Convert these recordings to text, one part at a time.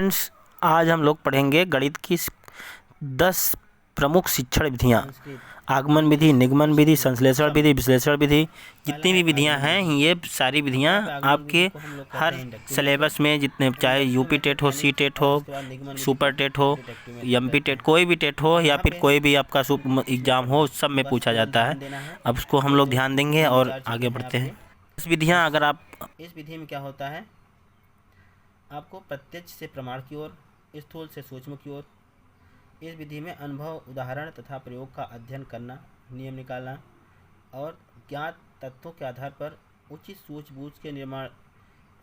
Friends, आज हम लोग पढ़ेंगे गणित की 10 प्रमुख शिक्षण विधियाँ। आगमन विधि, निगमन विधि, संश्लेषण विधि, विश्लेषण विधि, जितनी भी विधियाँ हैं ये सारी विधियाँ आपके हर सिलेबस में, जितने चाहे यूपी टेट हो, सी टेट हो, सुपर टेट हो, एमपी टेट, कोई भी टेट हो या फिर कोई भी आपका एग्ज़ाम हो, सब में पूछा जाता है। अब उसको हम लोग ध्यान देंगे और आगे बढ़ते हैं। इस विधियाँ अगर आप इस विधि में क्या होता है, आपको प्रत्यक्ष से प्रमाण की ओर, स्थूल से सूक्ष्म की ओर, इस विधि में अनुभव, उदाहरण तथा प्रयोग का अध्ययन करना, नियम निकालना और ज्ञात तथ्यों के आधार पर उचित सूझबूझ के निर्माण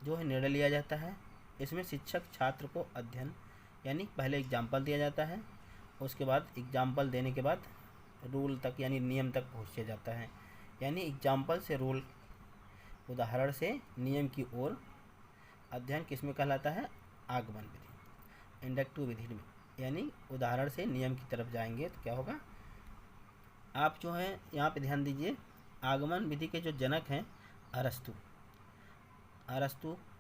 जो है निर्णय लिया जाता है। इसमें शिक्षक छात्र को अध्ययन यानी पहले एग्जाम्पल दिया जाता है, उसके बाद एग्जाम्पल देने के बाद रूल तक यानी नियम तक पहुँचा जाता है। यानी एग्जाम्पल से रूल, उदाहरण से नियम की ओर अध्ययन किसमें कहलाता है? आगमन विधि, इंडक्टिव विधि में। यानी उदाहरण से नियम की तरफ जाएंगे तो क्या होगा, आप जो है यहाँ पे ध्यान दीजिए। आगमन विधि के जो जनक हैं अरस्तु,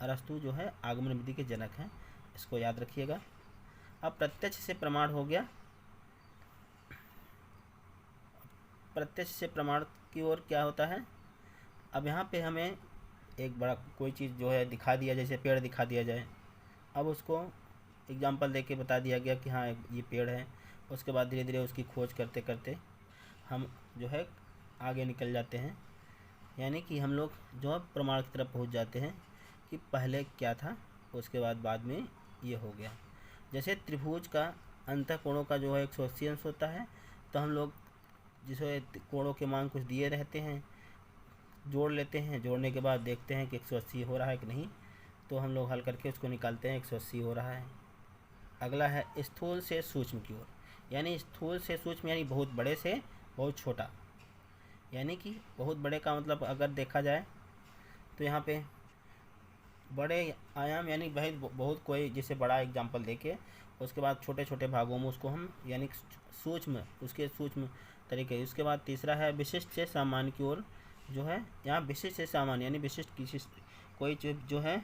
अरस्तु जो है आगमन विधि के जनक हैं, इसको याद रखिएगा। अब प्रत्यक्ष से प्रमाण हो गया। प्रत्यक्ष से प्रमाण की ओर क्या होता है, अब यहाँ पे हमें एक बड़ा कोई चीज़ जो है दिखा दिया, जैसे पेड़ दिखा दिया जाए, अब उसको एग्जाम्पल देके बता दिया गया कि हाँ ये पेड़ है। उसके बाद धीरे धीरे उसकी खोज करते करते हम जो है आगे निकल जाते हैं। यानी कि हम लोग जो है प्रमाण की तरफ पहुंच जाते हैं कि पहले क्या था, उसके बाद में ये हो गया। जैसे त्रिभुज का अंतःकोणों का जो है 180 अंश होता है, तो हम लोग जिसे कोणों के मान कुछ दिए रहते हैं, जोड़ लेते हैं, जोड़ने के बाद देखते हैं कि 180 हो रहा है कि नहीं, तो हम लोग हल करके उसको निकालते हैं, 180 हो रहा है। अगला है स्थूल से सूक्ष्म की ओर। यानी स्थूल से सूक्ष्म यानी बहुत बड़े से बहुत छोटा। यानी कि बहुत बड़े का मतलब अगर देखा जाए तो यहाँ पे बड़े आयाम यानी बहुत कोई जैसे बड़ा एग्जाम्पल देके उसके बाद छोटे छोटे भागों में उसको हम यानी सूक्ष्म, उसके सूक्ष्म तरीके। उसके बाद तीसरा है विशिष्ट से सामान्य की ओर। जो है यहाँ विशिष्ट से सामान्य यानी विशिष्ट किसी कोई चीज़ जो है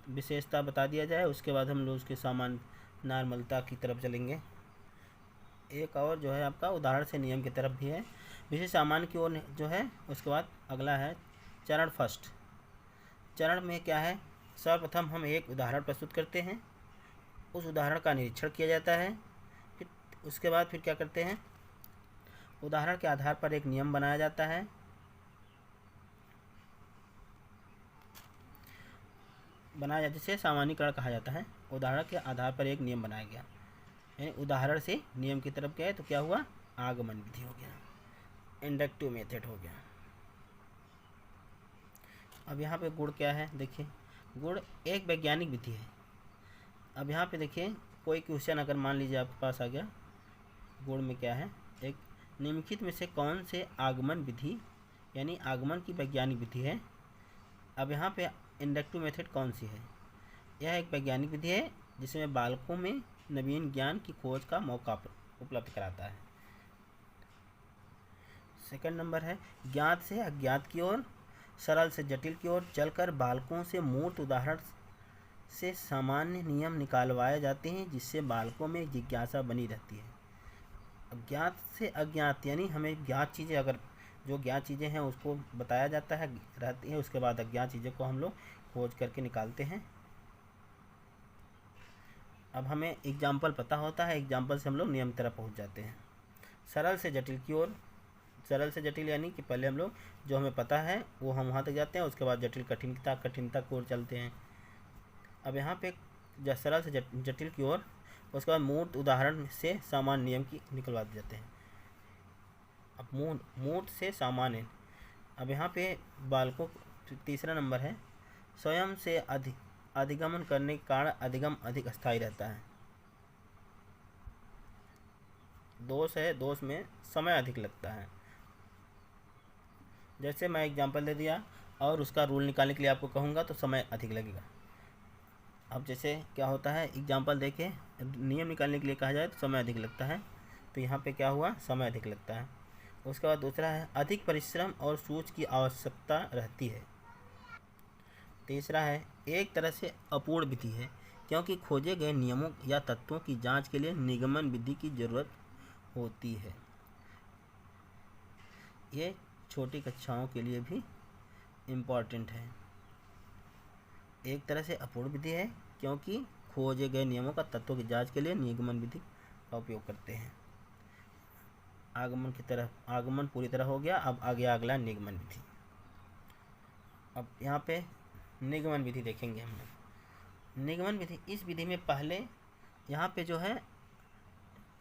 विशेषता बता दिया जाए, उसके बाद हम लोग उसके सामान्य नॉर्मलता की तरफ चलेंगे। एक और जो है आपका उदाहरण से नियम की तरफ भी है, विशेष सामान्य की ओर जो है। उसके बाद अगला है चरण फर्स्ट। चरण में क्या है, सर्वप्रथम हम एक उदाहरण प्रस्तुत करते हैं, उस उदाहरण का निरीक्षण किया जाता है, फिर उसके बाद फिर क्या करते हैं, उदाहरण के आधार पर एक नियम बनाया जाता है। जिसे सामान्यीकरण कहा जाता है। उदाहरण के आधार पर एक नियम बनाया गया, यानी उदाहरण से नियम की तरफ गए तो क्या हुआ, आगमन विधि हो गया, इंडक्टिव मेथड हो गया। अब यहाँ पे गुण क्या है, देखिए गुण एक वैज्ञानिक विधि है। अब यहाँ पे देखिए कोई क्वेश्चन अगर मान लीजिए आपके पास आ गया, गुण में क्या है, एक निम्नलिखित में से कौन से आगमन विधि यानी आगमन की वैज्ञानिक विधि है। अब यहाँ पे इंडक्टिव मेथड कौन सी है, यह एक वैज्ञानिक विधि है जिसमें बालकों में नवीन ज्ञान की खोज का मौका उपलब्ध कराता है। सेकंड नंबर है ज्ञात से अज्ञात की ओर, सरल से जटिल की ओर चलकर बालकों से मूर्त उदाहरण से सामान्य नियम निकालवाए जाते हैं, जिससे बालकों में जिज्ञासा बनी रहती है। अज्ञात से अज्ञात यानी हमें ज्ञात चीज़ें, अगर जो ज्ञात चीज़ें हैं उसको बताया जाता है रहती है, उसके बाद अज्ञात चीज़ों को हम लोग खोज करके निकालते हैं। अब हमें एग्जाम्पल पता होता है, एग्जाम्पल से हम लोग नियम तरफ पहुंच जाते हैं। सरल से जटिल की ओर, सरल से जटिल यानी कि पहले हम लोग जो हमें पता है वो हम वहाँ तक जाते हैं, उसके बाद जटिल कठिनता की ओर चलते हैं। अब यहाँ पे सरल से जटिल की ओर, उसके बाद मूर्त उदाहरण से सामान्य नियम की निकलवा जाते हैं। अब मूर्त से सामान्य, अब यहाँ पे बालकों, तीसरा नंबर है स्वयं से अधिगमन करने के कारण अधिगम अधिक स्थायी रहता है। दोष है, दोष में समय अधिक लगता है। जैसे मैं एग्जांपल दे दिया और उसका रूल निकालने के लिए आपको कहूँगा तो समय अधिक लगेगा। अब जैसे क्या होता है, एग्जांपल देके नियम निकालने के लिए कहा जाए तो समय अधिक लगता है, तो यहाँ पे क्या हुआ, समय अधिक लगता है। उसके बाद दूसरा है अधिक परिश्रम और सोच की आवश्यकता रहती है। तीसरा है एक तरह से अपूर्ण विधि है, क्योंकि खोजे गए नियमों या तत्वों की जांच के लिए निगमन विधि की जरूरत होती है। ये छोटी कक्षाओं के लिए भी इम्पॉर्टेंट है। एक तरह से अपूर्ण विधि है क्योंकि खोजे गए नियमों का तत्वों की जांच के लिए निगमन विधि का उपयोग करते हैं। आगमन पूरी तरह हो गया। अब आगे अगला निगमन विधि। अब यहाँ पे निगमन विधि देखेंगे हम लोग। निगमन विधि, इस विधि में पहले यहाँ पे जो है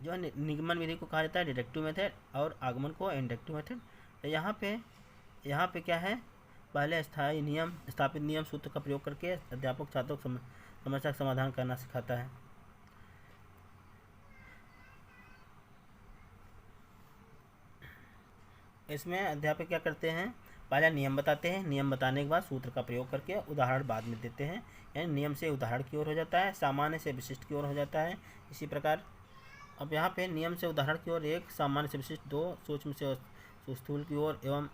निगमन विधि को कहा जाता है डिडक्टिव मेथड और आगमन को इंडक्टिव मेथड। तो यहाँ पे क्या है, पहले स्थापित नियम सूत्र का प्रयोग करके अध्यापक छात्रों को समस्या का समाधान करना सिखाता है। इसमें अध्यापक क्या करते हैं, पहले नियम बताते हैं, नियम बताने के बाद सूत्र का प्रयोग करके उदाहरण बाद में देते हैं। यानी नियम से उदाहरण की ओर हो जाता है, सामान्य से विशिष्ट की ओर हो जाता है। इसी प्रकार अब यहाँ पे नियम से उदाहरण की ओर एक, सामान्य से विशिष्ट दो, सूक्ष्म से स्थूल की ओर एवं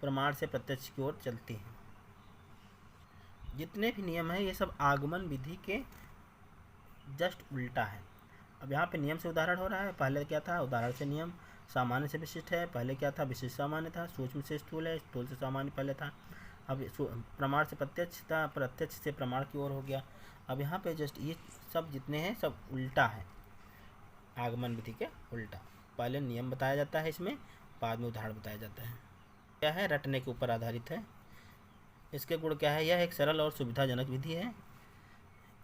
प्रमाण से प्रत्यक्ष की ओर चलती हैं। जितने भी नियम हैं ये सब आगमन विधि के जस्ट उल्टा है। अब यहाँ पे नियम से उदाहरण हो रहा है, पहले क्या था, उदाहरण से नियम। सामान्य से विशिष्ट है, पहले क्या था, विशिष्ट सामान्य था। सूक्ष्म से स्थूल है, स्थूल से सामान्य पहले था। अब प्रमाण से प्रत्यक्ष था, प्रत्यक्ष से प्रमाण की ओर हो गया। अब यहाँ पे जस्ट ये सब जितने हैं सब उल्टा है, आगमन विधि के उल्टा। पहले नियम बताया जाता है इसमें, बाद में उदाहरण बताया जाता है। क्या है, रटने के ऊपर आधारित है। इसके गुण क्या है, यह एक सरल और सुविधाजनक विधि है।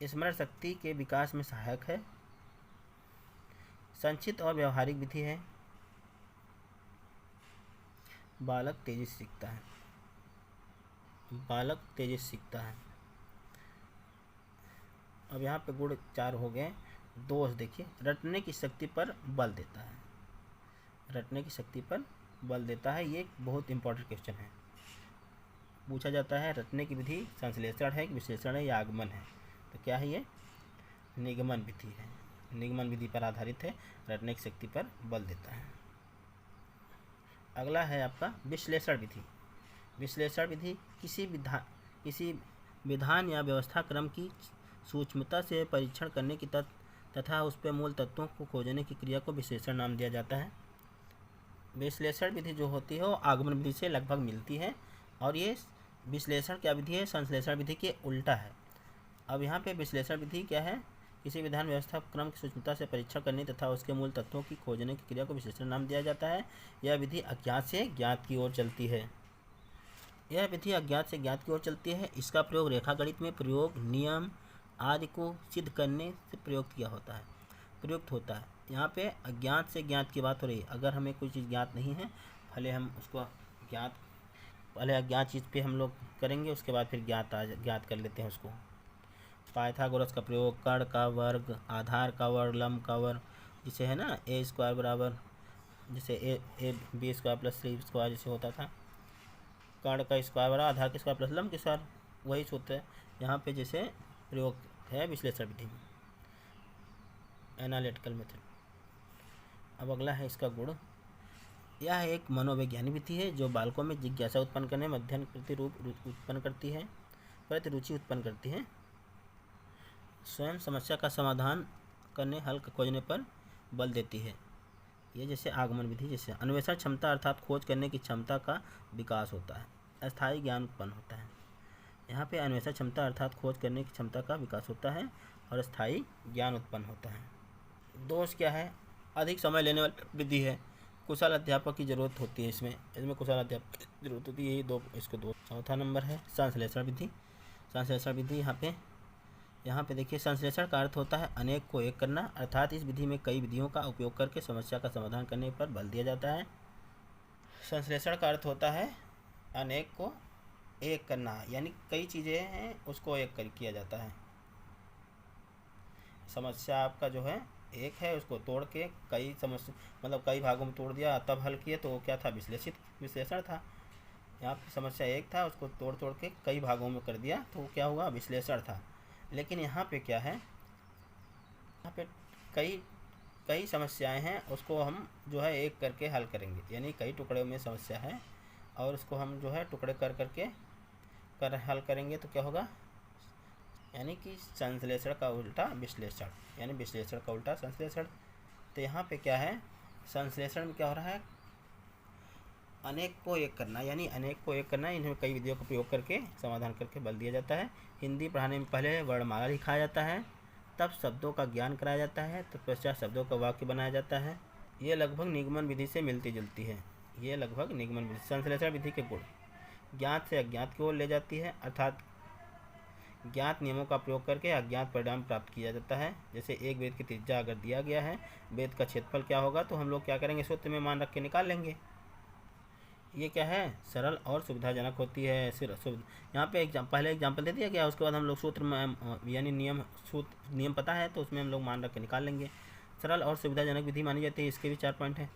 स्मरण शक्ति के विकास में सहायक है। संक्षिप्त और व्यवहारिक विधि है। बालक तेजी से सीखता है। अब यहाँ पे गुण 4 हो गए। दोष देखिए, रटने की शक्ति पर बल देता है। ये एक बहुत इंपॉर्टेंट क्वेश्चन है, पूछा जाता है। रटने की विधि संश्लेषण है, विश्लेषण है या आगमन है? तो क्या है ये? निगमन विधि है। निगमन विधि पर आधारित है, रटने की शक्ति पर बल देता है। अगला है आपका विश्लेषण विधि। विश्लेषण विधि किसी विधान या व्यवस्था क्रम की सूक्ष्मता से परीक्षण करने की तथा उस पर मूल तत्वों को खोजने की क्रिया को विश्लेषण नाम दिया जाता है। विश्लेषण विधि जो होती है वो आगमन विधि से लगभग मिलती है, और ये विश्लेषण क्या विधि है, संश्लेषण विधि के उल्टा है। अब यहाँ पे विश्लेषण विधि क्या है, किसी विधान व्यवस्था क्रम की सूक्ष्मता से परीक्षण करने तथा उसके मूल तत्वों की खोजने की क्रिया को विश्लेषण नाम दिया जाता है। यह विधि अज्ञात से ज्ञात की ओर चलती है। इसका प्रयोग रेखागणित में प्रयोग, नियम आदि को सिद्ध करने से प्रयुक्त होता है। यहाँ पे अज्ञात से ज्ञात की बात हो रही है। अगर हमें कोई चीज़ ज्ञात नहीं है, पहले अज्ञात चीज़ पे हम लोग करेंगे, उसके बाद फिर ज्ञात कर लेते हैं उसको। पाइथागोरस का प्रयोग, कर्ण का वर्ग, आधार का वर्ग, लंब का वर्ग, जिसे है ना ए स्क्वायर बराबर, जैसे A B square plus C square जैसे होता था। कर्ण का स्क्वायर बराबर आधार का स्क्वायर प्लस लंब के स्क्वायर, वही सूत्र है यहाँ पे जैसे प्रयोग है विश्लेषण विधि में, एनालिटिकल मेथड। अब अगला है इसका गुण। यह एक मनोवैज्ञानिक विधि है जो बालकों में जिज्ञासा उत्पन्न करने में अध्ययन प्रति रुचि उत्पन्न करती है। स्वयं समस्या का समाधान करने, हल खोजने पर बल देती है। ये जैसे आगमन विधि, जैसे अन्वेषण क्षमता अर्थात खोज करने की क्षमता का विकास होता है, अस्थायी ज्ञान उत्पन्न होता है। यहाँ पे अन्वेषण क्षमता अर्थात खोज करने की क्षमता का विकास होता है और स्थायी ज्ञान उत्पन्न होता है। दोष क्या है, अधिक समय लेने वाली विधि है। कुशल अध्यापक की जरूरत होती है इसमें कुशल अध्यापक की जरूरत होती है। ये इसको दो। चौथा नंबर है संश्लेषण विधि। यहाँ पे देखिए, संश्लेषण का अर्थ होता है अनेक को एक करना, अर्थात इस विधि में कई विधियों का उपयोग करके समस्या का समाधान करने पर बल दिया जाता है। संश्लेषण का अर्थ होता है अनेक को एक करना, यानी कई चीज़ें हैं उसको एक किया जाता है। समस्या आपका जो है एक है, उसको तोड़ के कई भागों में तोड़ दिया तब हल किए, तो वो क्या था, विश्लेषण था। यहाँ पे समस्या एक था, उसको तोड़ के कई भागों में कर दिया, तो वो क्या हुआ, विश्लेषण था। लेकिन यहाँ पे क्या है, यहाँ पे कई समस्याएं हैं, उसको हम जो है एक करके हल करेंगे। यानी कई टुकड़े में समस्या है और उसको हम जो है टुकड़े करके हल करेंगे, तो क्या होगा, यानी कि संश्लेषण का उल्टा विश्लेषण, यानी विश्लेषण का उल्टा संश्लेषण। तो यहाँ पे क्या है, संश्लेषण में क्या हो रहा है, अनेक को एक करना, यानी अनेक को एक करना। इन्हें कई विधियों का प्रयोग करके समाधान करके बल दिया जाता है। हिंदी पढ़ाने में पहले वर्णमाला लिखाया जाता है, तब शब्दों का ज्ञान कराया जाता है, तत्पश्चात शब्दों का वाक्य बनाया जाता है। ये लगभग निगमन विधि से मिलती जुलती है। ये लगभग निगमन विधि। संश्लेषण विधि के गुण, ज्ञात से अज्ञात की ओर ले जाती है, अर्थात ज्ञात नियमों का प्रयोग करके अज्ञात परिणाम प्राप्त किया जाता है। जैसे एक वेद की त्रिज्या अगर दिया गया है, वेद का क्षेत्रफल क्या होगा, तो हम लोग क्या करेंगे, सूत्र में मान रख के निकाल लेंगे। ये क्या है, सरल और सुविधाजनक होती है। यहाँ पे पहले एग्जाम्पल दे दिया गया, उसके बाद हम लोग सूत्र में यानी नियम पता है तो उसमें हम लोग मान रख के निकाल लेंगे। सरल और सुविधाजनक विधि मानी जाती है। इसके भी 4 पॉइंट हैं।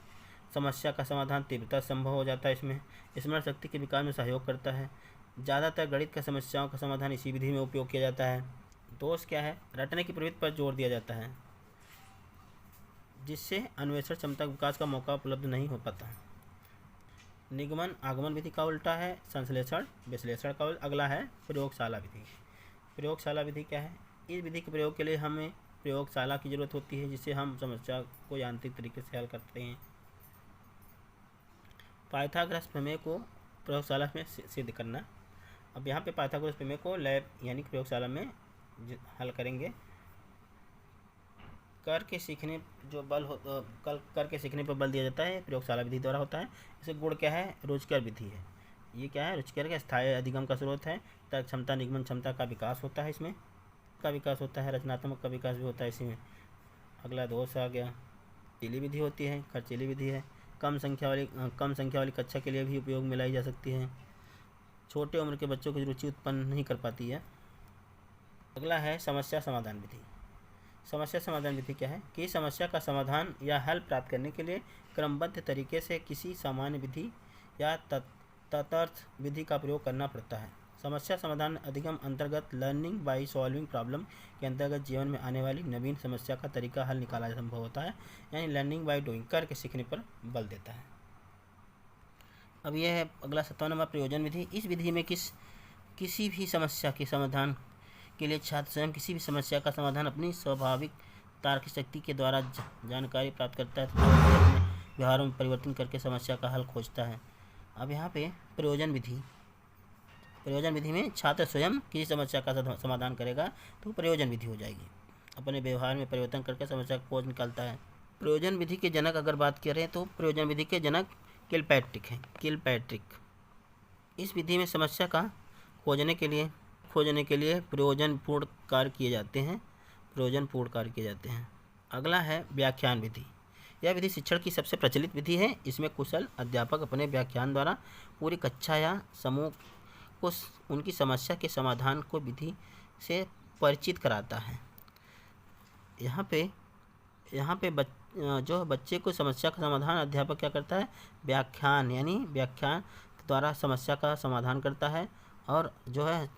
समस्या का समाधान तीव्रता संभव हो जाता है इसमें। स्मरण शक्ति के विकास में सहयोग करता है। ज़्यादातर गणित का समस्याओं का समाधान इसी विधि में उपयोग किया जाता है। दोष क्या है, रटने की प्रवृत्ति पर जोर दिया जाता है, जिससे अन्वेषण क्षमता विकास का मौका उपलब्ध नहीं हो पाता। निगमन आगमन विधि का उल्टा है, संश्लेषण विश्लेषण का अगला है प्रयोगशाला विधि। प्रयोगशाला विधि क्या है, इस विधि के प्रयोग के लिए हमें प्रयोगशाला की ज़रूरत होती है, जिससे हम समस्या को यांत्रिक तरीके से हल करते हैं। पाइथागोरस प्रमेय को प्रयोगशाला में सिद्ध करना। अब यहाँ पे पाइथागोरस प्रमेय को लैब यानी प्रयोगशाला में हल करेंगे। करके सीखने जो बल हो करके सीखने पर बल दिया जाता है, प्रयोगशाला विधि द्वारा होता है। इसे गुण क्या है, रुचिकर विधि है। ये क्या है, रुचिकर का स्थायी अधिगम का स्रोत है। तर्क क्षमता निगमन क्षमता का विकास होता है, इसमें का विकास होता है, रचनात्मक का विकास भी होता है इसी में। अगला दोष आ गया, खर्चीली विधि होती है, खर्चीली विधि है। कम संख्या वाली कक्षा के लिए भी उपयोग में लाई जा सकती है। छोटे उम्र के बच्चों की रुचि उत्पन्न नहीं कर पाती है। अगला है समस्या समाधान विधि। समस्या समाधान विधि क्या है कि समस्या का समाधान या हल प्राप्त करने के लिए क्रमबद्ध तरीके से किसी सामान्य विधि या तदर्थ विधि का प्रयोग करना पड़ता है। समस्या समाधान अधिगम अंतर्गत लर्निंग बाय सॉल्विंग प्रॉब्लम के अंतर्गत जीवन में आने वाली नवीन समस्या का तरीका हल निकाला संभव होता है, यानी लर्निंग बाय डूइंग, करके सीखने पर बल देता है। अब यह है अगला 57 नंबर प्रयोजन विधि। इस विधि में किसी भी समस्या के समाधान के लिए छात्र स्वयं किसी भी समस्या का समाधान अपनी स्वाभाविक तार्किक शक्ति के द्वारा जानकारी प्राप्त करता है तथा अपने व्यवहारों में परिवर्तन करके समस्या का हल खोजता है। अब यहाँ पे प्रयोजन विधि में छात्र स्वयं किसी समस्या का समाधान करेगा तो प्रयोजन विधि हो जाएगी। अपने व्यवहार में परिवर्तन करके समस्या का खोज निकालता है। प्रयोजन विधि के जनक अगर बात करें तो प्रयोजन विधि के जनक किलपैट्रिक हैं। इस विधि में समस्या का खोजने के लिए प्रयोजनपूर्ण कार्य किए जाते हैं। अगला है व्याख्यान विधि। यह विधि शिक्षण की सबसे प्रचलित विधि है। इसमें कुशल अध्यापक अपने व्याख्यान द्वारा पूरी कक्षा या समूह को उनकी समस्या के समाधान को विधि से परिचित कराता है। यहाँ पे जो बच्चे को समस्या का समाधान अध्यापक क्या करता है, व्याख्यान द्वारा समस्या का समाधान करता है, और जो है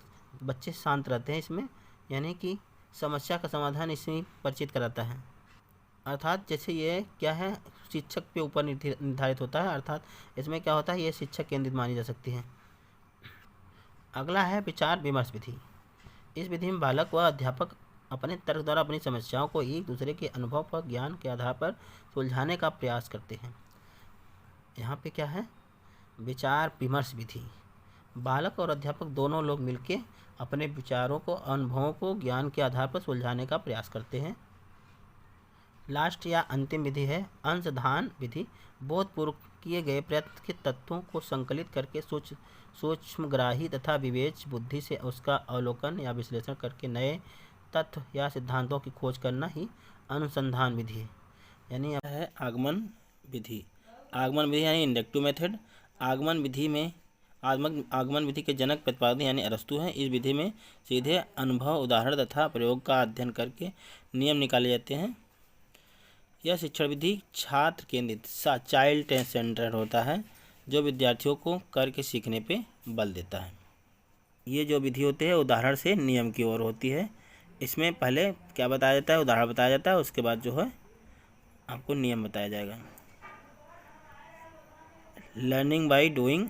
बच्चे शांत रहते हैं इसमें, यानी कि समस्या का समाधान इसमें परिचित कराता है। अर्थात जैसे ये क्या है, शिक्षक पे ऊपर निर्धारित होता है, अर्थात इसमें क्या होता है, ये शिक्षक केंद्रित मानी जा सकती है। अगला है विचार विमर्श विधि। इस विधि में बालक व अध्यापक अपने तर्क द्वारा अपनी समस्याओं को एक दूसरे के अनुभव पर ज्ञान के आधार पर सुलझाने का प्रयास करते हैं। यहाँ पे क्या है, विचार विमर्श विधि। बालक और अध्यापक दोनों लोग मिलकर अपने विचारों को, अनुभवों को ज्ञान के आधार पर सुलझाने का प्रयास करते हैं। लास्ट या अंतिम विधि है अंशधान विधि। बोधपूर्वक किए गए प्रयत्न के तत्वों को संकलित करके सूक्ष्मग्राही तथा विवेच बुद्धि से उसका अवलोकन या विश्लेषण करके नए तत्व या सिद्धांतों की खोज करना ही अनुसंधान विधि है। यानी है आगमन विधि यानी इंडक्टिव मेथड। आगमन विधि के जनक प्रतिपादक यानी अरस्तु हैं। इस विधि में सीधे अनुभव, उदाहरण तथा प्रयोग का अध्ययन करके नियम निकाले जाते हैं। यह शिक्षण विधि छात्र केंद्रित चाइल्ड सेंटर्ड होता है, जो विद्यार्थियों को करके सीखने पे बल देता है। ये जो विधि होती है उदाहरण से नियम की ओर होती है। इसमें पहले क्या बताया जाता है, उदाहरण बताया जाता है, उसके बाद जो है आपको नियम बताया जाएगा। लर्निंग बाय डूइंग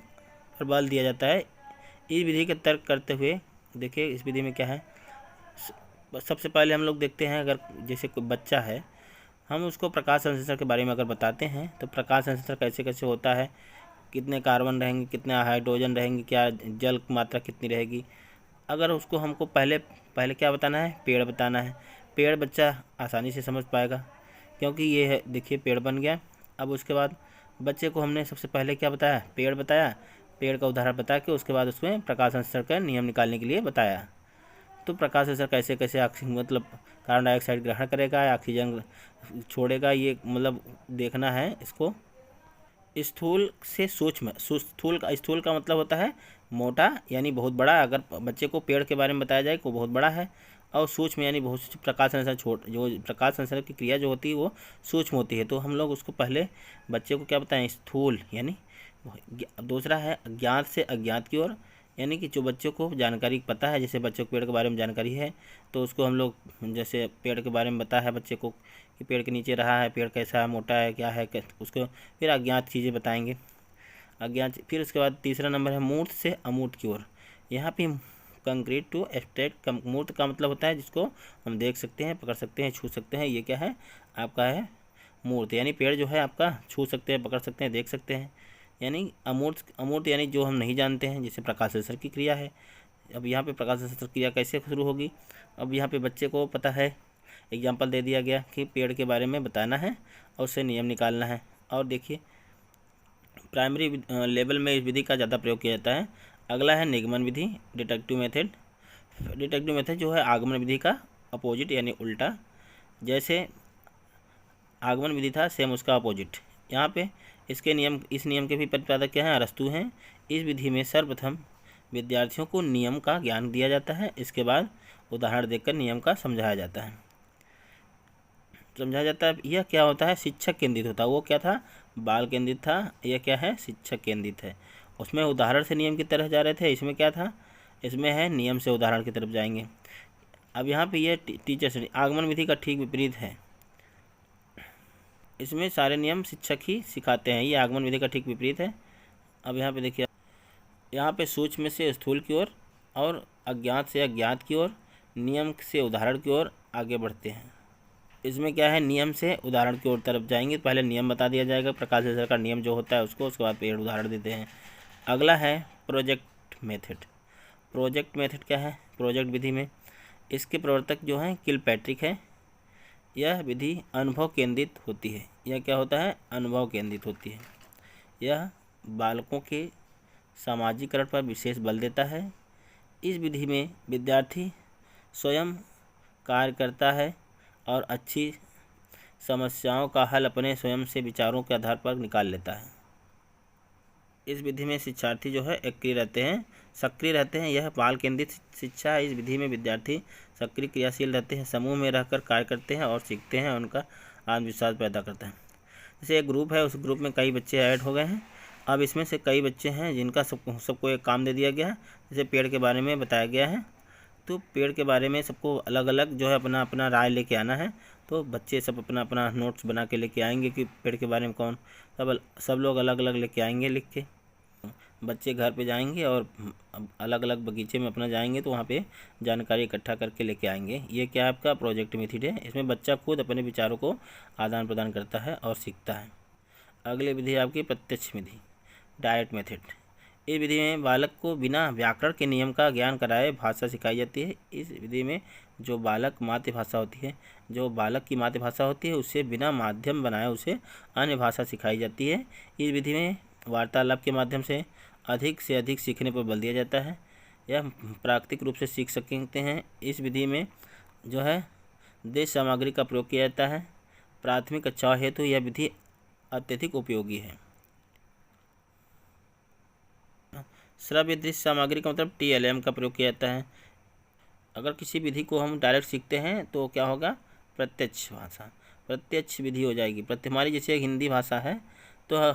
पर बल दिया जाता है। इस विधि के तर्क करते हुए देखिए, इस विधि में क्या है, सबसे पहले हम लोग देखते हैं, अगर जैसे कोई बच्चा है, हम उसको प्रकाश संश्लेषण के बारे में अगर बताते हैं तो प्रकाश संश्लेषण कैसे कैसे होता है, कितने कार्बन रहेंगे, कितने हाइड्रोजन रहेंगे, क्या जल की मात्रा कितनी रहेगी। अगर उसको हमको पहले पहले क्या बताना है, पेड़ बताना है। पेड़ बच्चा आसानी से समझ पाएगा, क्योंकि ये है, देखिए पेड़ बन गया। अब उसके बाद बच्चे को हमने सबसे पहले क्या बताया, पेड़ बताया, पेड़ का उदाहरण बता के उसके बाद उसमें प्रकाश संश्लेषण का नियम निकालने के लिए बताया। तो प्रकाश संश्लेषण कैसे कैसे मतलब कार्बन डाइऑक्साइड ग्रहण करेगा या ऑक्सीजन छोड़ेगा, ये मतलब देखना है इसको। स्थूल से सूक्ष्म, स्थूल का मतलब होता है मोटा यानी बहुत बड़ा। अगर बच्चे को पेड़ के बारे में बताया जाए तो बहुत बड़ा है, और सूक्ष्म यानी बहुत प्रकाश संश्लेषण जो प्रकाश संश्लेषण की क्रिया जो होती है वो सूक्ष्म होती है। तो हम लोग उसको पहले बच्चे को क्या बताएं, स्थूल यानी। दूसरा है अज्ञात से अज्ञात की ओर, यानी कि जो बच्चों को जानकारी पता है, जैसे बच्चों को पेड़ के बारे में जानकारी है तो उसको हम लोग जैसे पेड़ के बारे में बता है बच्चे को कि पेड़ के नीचे रहा है, पेड़ कैसा है, मोटा है, क्या है, उसको फिर अज्ञात चीज़ें बताएंगे, अज्ञात। फिर उसके बाद तीसरा नंबर है मूर्त से अमूर्त की ओर। यहाँ पे कंक्रीट टू एब्स्ट्रैक्ट, मूर्त का मतलब होता है जिसको हम देख सकते हैं, पकड़ सकते हैं, छू सकते हैं। ये क्या है आपका है मूर्त, यानी पेड़ जो है आपका छू सकते हैं, पकड़ सकते हैं, देख सकते हैं। यानी अमूर्त यानी जो हम नहीं जानते हैं, जैसे प्रकाश संश्लेषण की क्रिया है। अब यहाँ पे प्रकाश संश्लेषण क्रिया कैसे शुरू होगी, अब यहाँ पे बच्चे को पता है, एग्जाम्पल दे दिया गया कि पेड़ के बारे में बताना है और उससे नियम निकालना है। और देखिए प्राइमरी लेवल में इस विधि का ज़्यादा प्रयोग किया जाता है। अगला है निगमन विधि, डिडक्टिव मेथड। डिडक्टिव मेथड जो है आगमन विधि का अपोजिट यानी उल्टा। जैसे आगमन विधि था सेम उसका अपोजिट। यहाँ पे इसके नियम, इस नियम के भी प्रतिपादक क्या हैं, अरस्तू हैं। इस विधि में सर्वप्रथम विद्यार्थियों को नियम का ज्ञान दिया जाता है, इसके बाद उदाहरण देकर नियम का समझाया जाता है। यह क्या होता है, शिक्षक केंद्रित होता है। वो क्या था, बाल केंद्रित था, यह क्या है, शिक्षक केंद्रित है। उसमें उदाहरण से नियम की तरफ जा रहे थे, इसमें क्या था, इसमें है नियम से उदाहरण की तरफ जाएंगे। अब यहाँ पे ये टीचर आगमन विधि का ठीक विपरीत है, इसमें सारे नियम शिक्षक ही सिखाते हैं, ये आगमन विधि का ठीक विपरीत है। अब यहाँ पे देखिए, यहाँ पे सूक्ष्म से स्थूल की ओर और अज्ञात से अज्ञात की ओर, नियम से उदाहरण की ओर आगे बढ़ते हैं। इसमें क्या है, नियम से उदाहरण की ओर तरफ जाएंगे, पहले नियम बता दिया जाएगा, प्रकाश संश्लेषण का नियम जो होता है उसको, उसके बाद पेड़ उदाहरण देते हैं। अगला है प्रोजेक्ट मेथड। प्रोजेक्ट मेथड क्या है, प्रोजेक्ट विधि में इसके प्रवर्तक जो हैं किलपैट्रिक है। यह विधि अनुभव केंद्रित होती है। यह क्या होता है, अनुभव केंद्रित होती है। यह बालकों के सामाजिकरण पर विशेष बल देता है। इस विधि में विद्यार्थी स्वयं कार्य करता है और अच्छी समस्याओं का हल अपने स्वयं से विचारों के आधार पर निकाल लेता है। इस विधि में शिक्षार्थी जो है सक्रिय रहते हैं। यह बाल केंद्रित शिक्षा है। इस विधि में विद्यार्थी सक्रिय क्रियाशील रहते हैं, समूह में रहकर कार्य करते हैं और सीखते हैं, उनका आत्मविश्वास पैदा करता है। जैसे एक ग्रुप है, उस ग्रुप में कई बच्चे ऐड हो गए हैं। अब इसमें से कई बच्चे हैं जिनका सबको एक काम दे दिया गया है, जैसे पेड़ के बारे में बताया गया है। तो पेड़ के बारे में सबको अलग अलग जो है अपना अपना राय लेके आना है। तो बच्चे सब अपना अपना नोट्स बना के लेके आएंगे कि पेड़ के बारे में कौन, सब लोग अलग अलग लेके आएंगे लिख के। बच्चे घर पे जाएंगे और अलग अलग बगीचे में अपना जाएंगे, तो वहाँ पे जानकारी इकट्ठा करके लेके आएंगे। ये क्या आपका प्रोजेक्ट मेथड है। इसमें बच्चा खुद अपने विचारों को आदान प्रदान करता है और सीखता है। अगली विधि आपकी प्रत्यक्ष विधि, डायरेक्ट मेथड। इस विधि में बालक को बिना व्याकरण के नियम का ज्ञान कराए भाषा सिखाई जाती है। इस विधि में जो बालक की मातृभाषा होती है उससे बिना माध्यम बनाए उसे अन्य भाषा सिखाई जाती है। इस विधि में वार्तालाप के माध्यम से अधिक सीखने पर बल दिया जाता है। यह प्राकृतिक रूप से सीख सकते हैं। इस विधि में जो है देश सामग्री का प्रयोग किया जाता है। प्राथमिक कक्षाओं हेतु यह विधि अत्यधिक उपयोगी है। श्रव्य दृश्य सामग्री का मतलब TLM का प्रयोग किया जाता है। अगर किसी विधि को हम डायरेक्ट सीखते हैं तो क्या होगा, प्रत्यक्ष विधि हो जाएगी। हमारी जैसे हिंदी भाषा है तो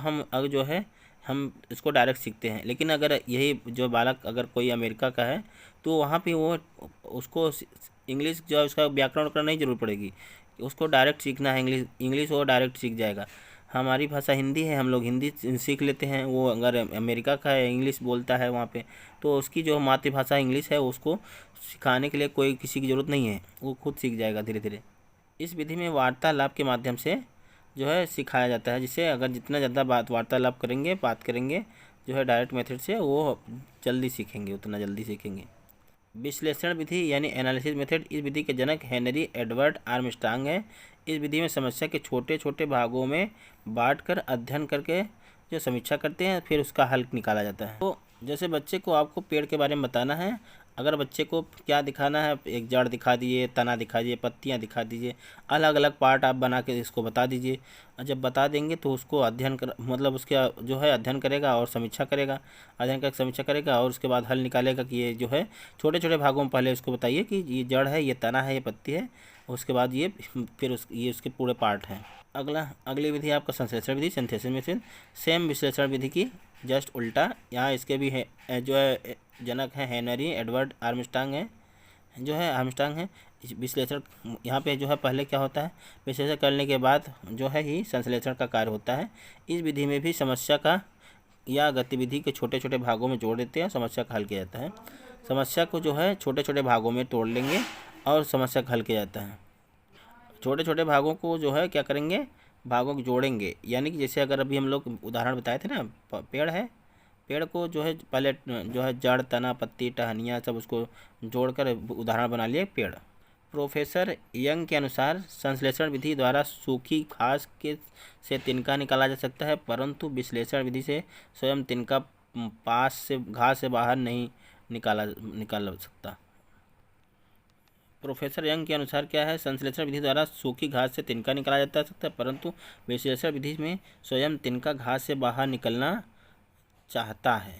हम इसको डायरेक्ट सीखते हैं। लेकिन अगर यही जो बालक अगर कोई अमेरिका का है तो वहाँ पे उसको इंग्लिश जो है उसका व्याकरण करना नहीं जरूर पड़ेगी, उसको डायरेक्ट सीखना है। इंग्लिश वो डायरेक्ट सीख जाएगा। हमारी भाषा हिंदी है, हम लोग हिंदी सीख लेते हैं। वो अगर अमेरिका का है, इंग्लिश बोलता है वहाँ पे, तो उसकी जो मातृभाषा इंग्लिश है उसको सिखाने के लिए कोई किसी की ज़रूरत नहीं है, वो खुद सीख जाएगा धीरे धीरे। इस विधि में वार्तालाप के माध्यम से जो है सिखाया जाता है, जिससे अगर जितना ज़्यादा वार्तालाप करेंगे, बात करेंगे जो है डायरेक्ट मेथड से, वो जल्दी सीखेंगे, उतना जल्दी सीखेंगे। विश्लेषण विधि यानी एनालिसिस मेथड, इस विधि के जनक हेनरी एडवर्ड आर्मस्ट्रांग है। इस विधि में समस्या के छोटे छोटे भागों में बांटकर अध्ययन करके जो समीक्षा करते हैं, फिर उसका हल निकाला जाता है। तो जैसे बच्चे को आपको पेड़ के बारे में बताना है, अगर बच्चे को क्या दिखाना है, एक जड़ दिखा दीजिए, तना दिखा दीजिए, पत्तियां दिखा दीजिए, अलग अलग पार्ट आप बना के इसको बता दीजिए। और जब बता देंगे तो उसको अध्ययन कर मतलब उसका जो है अध्ययन करेगा और समीक्षा करेगा, अध्ययन करके समीक्षा करेगा और उसके बाद हल निकालेगा कि ये जो है छोटे छोटे भागों में पहले उसको बताइए कि ये जड़ है, ये तना है, ये पत्ती है, उसके बाद ये फिर ये उसके पूरे पार्ट हैं। अगली विधि आपका संश्लेषण विधि, सिंथेसिस मेथड। सेम विश्लेषण विधि की जस्ट उल्टा। यहाँ इसके भी है जो है जनक है हेनरी एडवर्ड आर्मस्ट्रांग है, जो है आर्मस्ट्रांग है। विश्लेषण यहाँ पे जो है पहले क्या होता है, विश्लेषण करने के बाद जो है ही संश्लेषण का कार्य होता है। इस विधि में भी समस्या का या गतिविधि के छोटे छोटे भागों में जोड़ देते हैं, समस्या का हल किया जाता है। समस्या को जो है छोटे छोटे भागों में तोड़ लेंगे और समस्या का हल किया जाता है। छोटे छोटे भागों को जो है क्या करेंगे, भागों को जोड़ेंगे। यानी कि जैसे अगर अभी हम लोग उदाहरण बताए थे ना, पेड़ है, पेड़ को जो है पहले जो है जड़, तना, पत्ती, टहनियाँ सब उसको जोड़कर उदाहरण बना लिए पेड़। प्रोफेसर यंग के अनुसार संश्लेषण विधि द्वारा सूखी घास के से तिनका निकाला जा सकता है, परंतु विश्लेषण विधि से स्वयं तिनका पास से घास से बाहर नहीं निकाल सकता। प्रोफेसर यंग के अनुसार क्या है, संश्लेषण विधि द्वारा सूखी घास से तिनका निकाला जा सकता है, परंतु विश्लेषण विधि में स्वयं तिनका घास से बाहर निकलना चाहता है,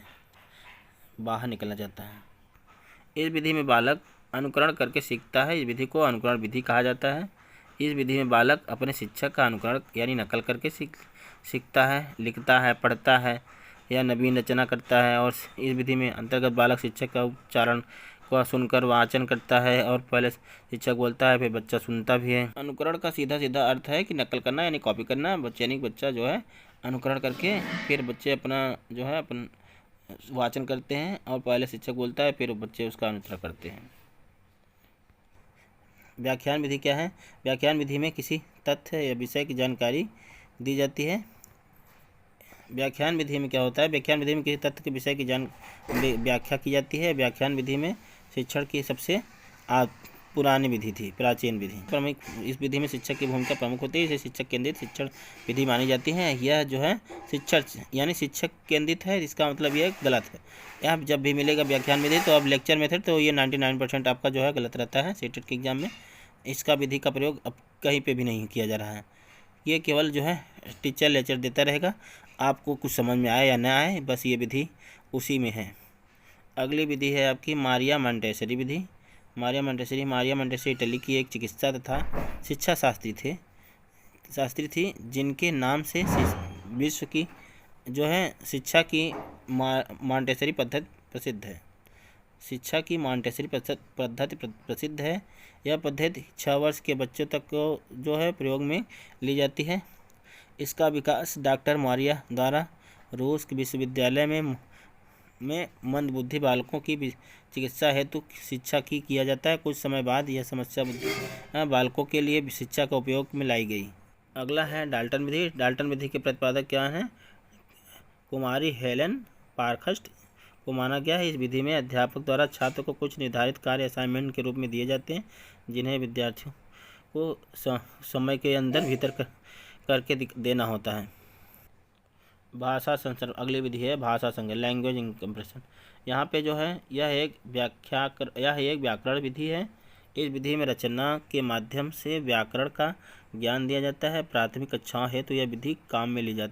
बाहर निकलना चाहता है। इस विधि में बालक अनुकरण करके सीखता है, इस विधि को अनुकरण विधि कहा जाता है। इस विधि में बालक अपने शिक्षक का अनुकरण यानी नकल करके सीखता है, लिखता है, पढ़ता है या नवीन रचना करता है। और इस विधि में अंतर्गत बालक शिक्षक का उच्चारण को सुनकर वाचन करता है, और पहले शिक्षक बोलता है फिर बच्चा सुनता भी है। अनुकरण का सीधा सीधा अर्थ है कि नकल करना यानी कॉपी करना। बच्चा जो है अनुकरण करके फिर बच्चे अपना जो है अपन वाचन करते हैं, और पहले शिक्षक बोलता है फिर बच्चे उसका अनुसरण करते हैं। व्याख्यान विधि क्या है, व्याख्यान विधि में किसी तथ्य या विषय की जानकारी दी जाती है। व्याख्यान विधि में क्या होता है, व्याख्यान विधि में किसी तथ्य के विषय की व्याख्या की जाती है। व्याख्यान विधि में शिक्षण की सबसे पुरानी विधि थी, प्राचीन विधि। प्रमुख इस विधि में शिक्षक की भूमिका प्रमुख होती है, इसे शिक्षक केंद्रित शिक्षण विधि मानी जाती है। यह जो है शिक्षण यानी शिक्षक केंद्रित है, इसका मतलब यह गलत है। यह जब भी मिलेगा व्याख्यान विधि तो अब लेक्चर मेथड, तो ये 99% आपका जो है गलत रहता है सीटेट के एग्जाम में। इसका विधि का प्रयोग अब कहीं पे भी नहीं किया जा रहा है। ये केवल जो है टीचर लेक्चर देता रहेगा, आपको कुछ समझ में आए या ना आए, बस ये विधि उसी में है। अगली विधि है आपकी मारिया मोंटेसरी विधि। मारिया मोंटेसरी इटली की एक चिकित्सा तथा शिक्षा शास्त्री थी, जिनके नाम से विश्व की जो है शिक्षा की मोंटेसरी पद्धति प्रसिद्ध है। शिक्षा की मोंटेसरी पद्धति प्रसिद्ध है। यह पद्धति 6 वर्ष के बच्चों तक को जो है प्रयोग में ली जाती है। इसका विकास डॉक्टर मारिया द्वारा रूस के विश्वविद्यालय में मंदबुद्धि बालकों की चिकित्सा हेतु शिक्षा की किया जाता है। कुछ समय बाद यह समस्या बालकों के लिए शिक्षा का उपयोग में लाई गई। अगला है डाल्टन विधि। डाल्टन विधि के प्रतिपादक क्या हैं, कुमारी हेलेन पारखस्ट को माना गया है। इस विधि में अध्यापक द्वारा छात्र को कुछ निर्धारित कार्य असाइनमेंट के रूप में दिए जाते हैं, जिन्हें विद्यार्थियों को समय के अंदर भीतर करके देना होता है। भाषा संचरण, अगली विधि है भाषा संग्रह, लैंग्वेज इंप्रेशन। यहाँ पे जो है यह एक व्याकरण विधि है। इस विधि में रचना के माध्यम से व्याकरण का ज्ञान दिया जाता है। प्राथमिक कक्षाओं हेतु यह विधि काम में ली जाती है।